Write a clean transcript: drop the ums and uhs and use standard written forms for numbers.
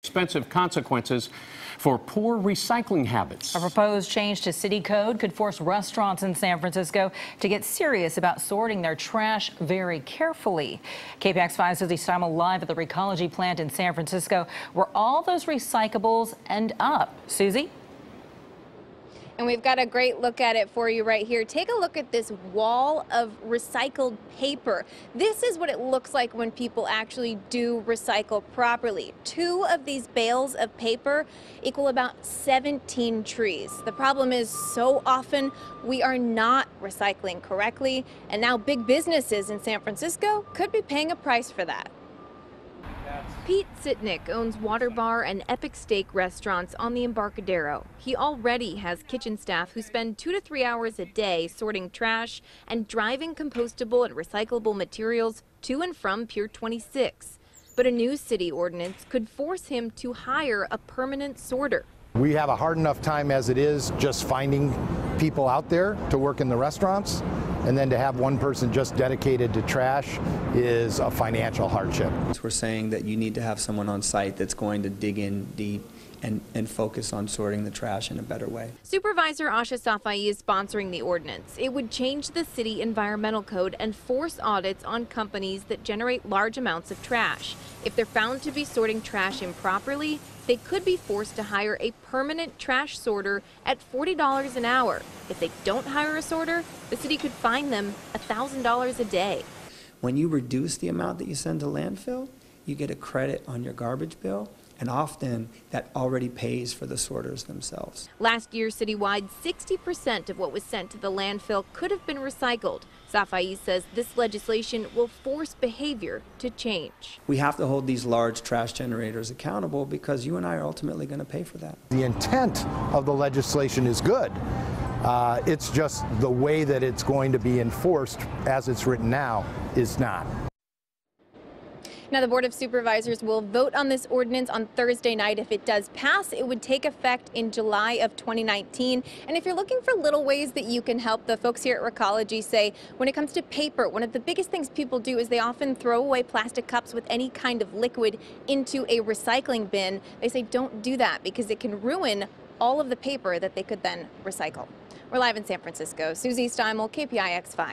expensive consequences for poor recycling habits. A proposed change to city code could force restaurants in San Francisco to get serious about sorting their trash very carefully. KPIX 5's Susie Steimle live at the Recology plant in San Francisco, where all those recyclables end up. Susie? And we've got a great look at it for you right here. Take a look at this wall of recycled paper. This is what it looks like when people actually do recycle properly. 2 of these bales of paper equal about 17 trees. The problem is so often we are not recycling correctly, and now big businesses in San Francisco could be paying a price for that. Pete Sitnick owns Water Bar and Epic Steak restaurants on the Embarcadero. He already has kitchen staff who spend 2 to 3 hours a day sorting trash and driving compostable and recyclable materials to and from Pier 26. But a new city ordinance could force him to hire a permanent sorter. We have a hard enough time as it is just finding people out there to work in the restaurants, and then to have one person just dedicated to trash is a financial hardship. We're saying that you need to have someone on site that's going to dig in deep and focus on sorting the trash in a better way. Supervisor Asha Safai is sponsoring the ordinance. It would change the city environmental code and force audits on companies that generate large amounts of trash. If they're found to be sorting trash improperly, they could be forced to hire a permanent trash sorter at $40 an hour. If they don't hire a sorter, the city could fine them $1,000 a day. When you reduce the amount that you send to landfill, you get a credit on your garbage bill, and often that already pays for the sorters themselves. Last year, citywide, 60% of what was sent to the landfill could have been recycled. Safai says this legislation will force behavior to change. We have to hold these large trash generators accountable because you and I are ultimately going to pay for that. The intent of the legislation is good. It's just the way that it's going to be enforced as it's written now is not. Now, the Board of Supervisors will vote on this ordinance on Thursday night. If it does pass, it would take effect in July of 2019. And if you're looking for little ways that you can help, the folks here at Recology say when it comes to paper, one of the biggest things people do is they often throw away plastic cups with any kind of liquid into a recycling bin. They say don't do that because it can ruin all of the paper that they could then recycle. We're live in San Francisco. Susie Steimle, KPIX 5.